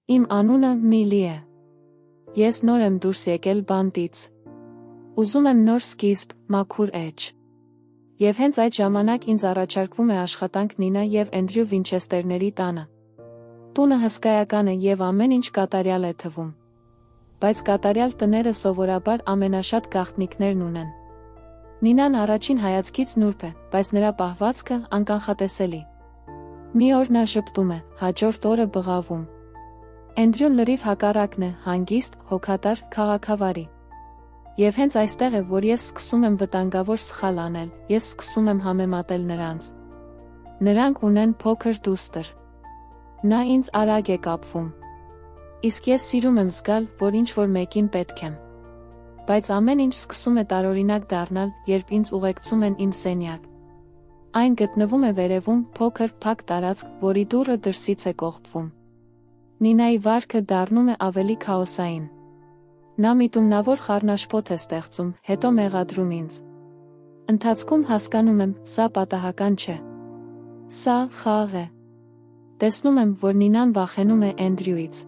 Իմ անունը Միլի է։ Ես նոր եմ դուրս եկել բանտից։ Ուզում եմ նոր սկիզբ, մաքուր էջ։ Եվ հենց այդ ժամանակ ինձ առաջարկվում է աշխատանք Նինա և Էնդրյու Վինչեսթերների տանը։ Տունը հսկայական է և ամեն ինչ կատարյալ է թվում։ Բայց կատարյալ տները սովորաբար ամենաշատ գաղտնիքներն ունեն։ Նինան առաջին հայացքից նուրբ է, բայց նրա պահվածքը անկանխատեսելի։ Մի օր նա ժպտում է, հաջորդ օրը բղավում։ Էնդրյուն լրիվ հակառակն է, հանգիստ, հոգատար, քաղաքավարի։ Եվ հենց այստեղ է, որ ես սկսում եմ վտանգավոր սխալ անել, ես սկսում եմ համեմատել նրանց։ Նրանք ունեն փոքր դուստր։ Նա ինձ արագ է կապվում։ Իսկ ես սիրում եմ զգալ, որ ինչ-որ մեկին պետք եմ։ Բայց ամեն ինչ սկսում է տարօրինակ դառնալ, երբ ինձ ուղեկցում են իմ սենյակ։ Այն գտնվում է վերևում, փոքր, փակ տարածք, որի դուռը դրսից է կողպվում։ Նինայի վարքը դառնում է ավելի քաոսային։ Նա միտումնավոր խառնաշփոթ է ստեղծում, հետո մեղադրում ինձ։ Ընթացքում հասկանում եմ, սա պատահական չէ։ Սա խաղ է։ Տեսնում եմ, որ Նինան վախենում է Էնդրյուից։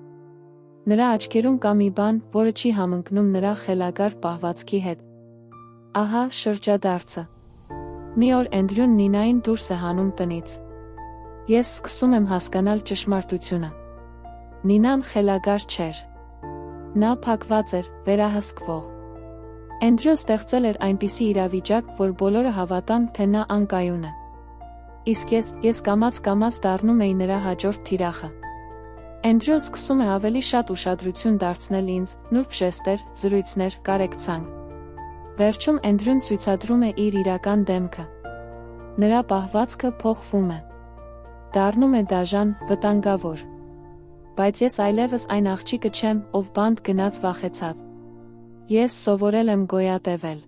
Նրա աչքերում կա մի բան, որը չի համընկնում նրա խելագար պահվածքի հետ։ Ահա շրջադարձը։ Մի օր Էնդրյուն Նինային դուրս է հանում տնից։ Ես սկսում եմ հասկանալ ճշմարտությունը։ Նինան խելագար չէր։ Նա փակված էր, վերահսկվող։ Էնդրյուն ստեղծել էր այնպիսի իրավիճակ, որ բոլորը հավատան, թե նա անկայուն է։ Իսկ ես կամաց-կամաց դառնում էի նրա հաջորդ թիրախը։ Էնդրյուն սկսում է ավելի շատ ուշադրություն դարձնել ինձ, նուրբ ժեստեր, զրույցներ, կարեկցանք։ Վերջում Էնդրյուն ցույցադրում է իր իրական դեմքը։ Նրա պահվածքը փոխվում է։ Դառնում է դաժան, վտանգավոր։ Բայց ես այլևս այն աղջիկը չեմ, ով բանտ գնաց վախեցած։ Ես սովորել եմ գոյատևել։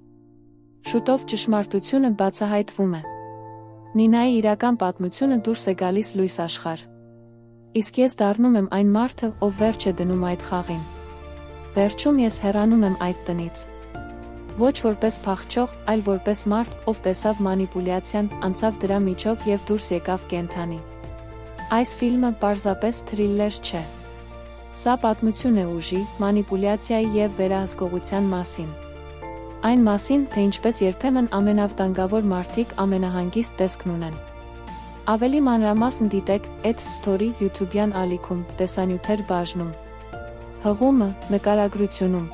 Շուտով ճշմարտությունը բացահայտվում է։ Նինայի իրական պատմությունը դուրս է գալիս լույս աշխարհ։ Իսկ ես դառնում եմ այն մարդը, ով վերջ է դնում այդ խաղին։ Վերջում ես հեռանում եմ այդ տնից։ Ոչ որպես փախչող, այլ որպես մարդ, ով տեսավ մանիպուլյացիան, անցավ դրա միջով և դուրս եկավ կենդանի։ Այս ֆիլմը պարզապես թրիլեր չէ։ Սա պատմություն է ուժի, մանիպուլյացիայի և վերահսկողության մասին։ Այն մասին, թե ինչպես երբեմն ամենավտանգավոր մարդիկ ամենահանգիստ տեսքն ունեն։ Ավելի մանրամասն դիտեք EdStory YouTube-յան ալիքում, տեսանյութեր բաժնում։ Հղումը, նկարագրությունում։